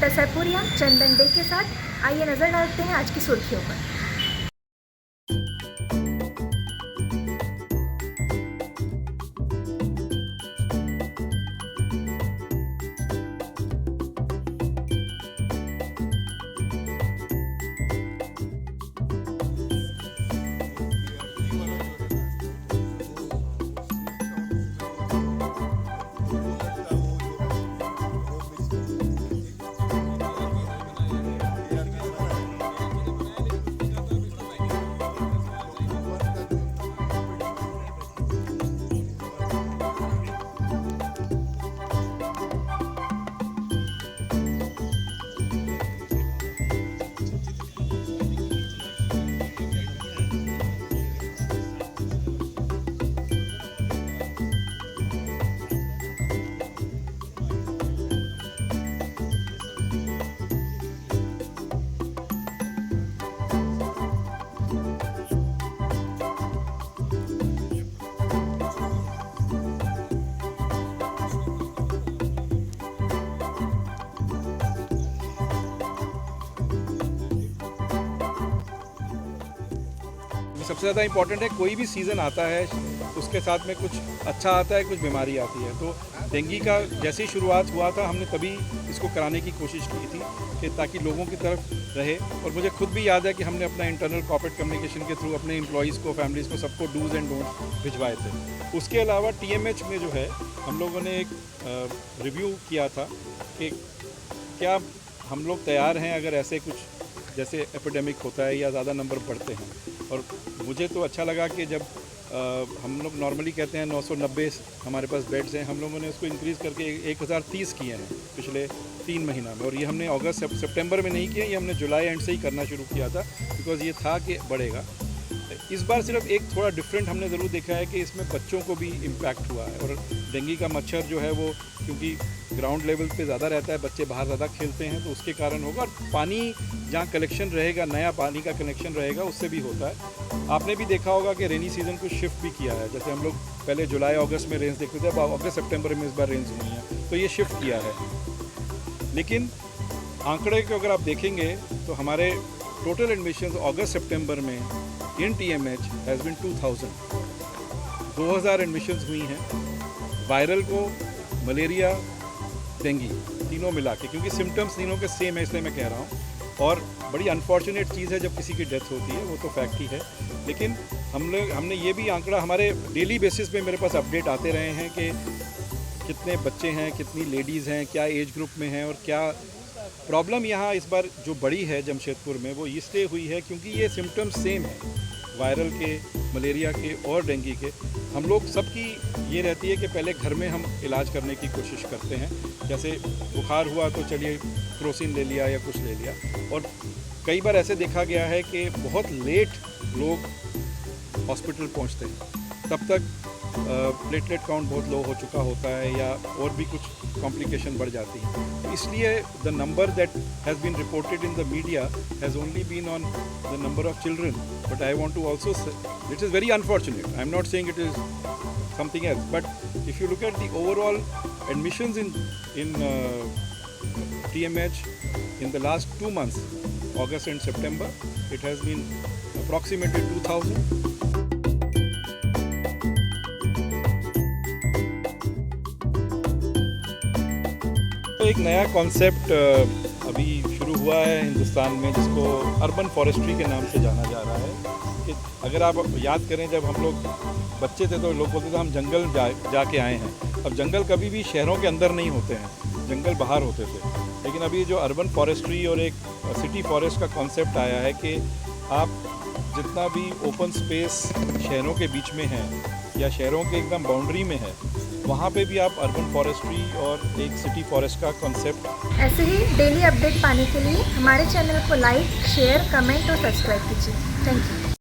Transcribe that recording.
Doctor सैफुरिया चंदन day के साथ। आइए नज़र डालते हैं आज की सुर्खियों पर। सबसे ज़्यादा इम्पॉर्टेंट है, कोई भी सीज़न आता है उसके साथ में कुछ अच्छा आता है, कुछ बीमारी आती है। तो डेंगू का जैसे ही शुरुआत हुआ था हमने तभी इसको कराने की कोशिश की थी कि ताकि लोगों की तरफ रहे। और मुझे खुद भी याद है कि हमने अपना इंटरनल कॉर्पोरेट कम्युनिकेशन के थ्रू अपने एम्प्लॉयज़ को, फैमिलीज़ को, सबको डूज़ एंड डोंट्स भिजवाए थे। उसके अलावा TMH में जो है हम लोगों ने एक रिव्यू किया था कि क्या हम लोग तैयार हैं अगर ऐसे कुछ जैसे एपिडेमिक होता है या ज़्यादा नंबर बढ़ते हैं। और मुझे तो अच्छा लगा कि जब हम लोग नॉर्मली कहते हैं 990 हमारे पास बेड्स हैं, हम लोगों ने उसको इंक्रीज़ करके 1030 किए हैं पिछले 3 महीना में। और ये हमने अगस्त सितंबर में नहीं किया, ये हमने जुलाई एंड से ही करना शुरू किया था, बिकॉज़ ये था कि बढ़ेगा। इस बार सिर्फ एक थोड़ा डिफरेंट हमने ज़रूर देखा है कि इसमें बच्चों को भी इम्पैक्ट हुआ है। और डेंगू का मच्छर जो है वो क्योंकि ग्राउंड लेवल पे ज़्यादा रहता है, बच्चे बाहर ज़्यादा खेलते हैं, तो उसके कारण होगा। और पानी जहाँ कलेक्शन रहेगा, नया पानी का कनेक्शन रहेगा, उससे भी होता है। आपने भी देखा होगा कि रेनी सीज़न को शिफ्ट भी किया है। जैसे हम लोग पहले जुलाई अगस्त में रेंज देखते थे, अब अगस्त सितंबर में इस बार रेंज हुई है, तो ये शिफ्ट किया है। लेकिन आंकड़े को अगर आप देखेंगे तो हमारे टोटल एडमिशन अगस्त सितंबर में इन TMH हैज़ बिन 2000 एडमिशन्स हुई हैं। वायरल को मलेरिया, डेंगू तीनों मिला के, क्योंकि सिम्टम्स तीनों के सेम है इसलिए मैं कह रहा हूँ। और बड़ी अनफॉर्चुनेट चीज़ है जब किसी की डेथ होती है, वो तो फैक्ट ही है। लेकिन हमने ये भी आंकड़ा, हमारे डेली बेसिस पे मेरे पास अपडेट आते रहे हैं कि कितने बच्चे हैं, कितनी लेडीज़ हैं, क्या एज ग्रुप में हैं। और क्या प्रॉब्लम यहाँ इस बार जो बड़ी है जमशेदपुर में, वो इसलिए हुई है क्योंकि ये सिम्टम्स सेम है, वायरल के, मलेरिया के और डेंगू के। हम लोग सबकी ये रहती है कि पहले घर में हम इलाज करने की कोशिश करते हैं। जैसे बुखार हुआ तो चलिए क्रोसिन ले लिया या कुछ ले लिया। और कई बार ऐसे देखा गया है कि बहुत लेट लोग हॉस्पिटल पहुंचते हैं, तब तक प्लेटलेट काउंट बहुत लो हो चुका होता है या और भी कुछ कॉम्प्लिकेशन बढ़ जाती है। इसलिए the number that has been reported in the media has only been on the number of children, but I want to also say it is very unfortunate, I am not saying it is something else, but if you look at the overall admissions in TMH in the last 2 months, August and September, it has been approximately 2000. तो एक नया concept अभी शुरू हुआ है हिंदुस्तान में, जिसको urban forestry के नाम से जाना जा रहा है। कि अगर आप याद करें, जब हम लोग बच्चे थे तो लोग बोलते थे हम जंगल जाके आए हैं। अब जंगल कभी भी शहरों के अंदर नहीं होते हैं, जंगल बाहर होते थे। लेकिन अभी जो अर्बन फॉरेस्ट्री और एक सिटी फॉरेस्ट का कॉन्सेप्ट आया है कि आप जितना भी ओपन स्पेस शहरों के बीच में है या शहरों के एकदम बाउंड्री में है, वहाँ पे भी आप अर्बन फॉरेस्ट्री और एक सिटी फॉरेस्ट का कॉन्सेप्ट। ऐसे ही डेली अपडेट पाने के लिए हमारे चैनल को लाइक, शेयर, कमेंट और सब्सक्राइब कीजिए। Thank you.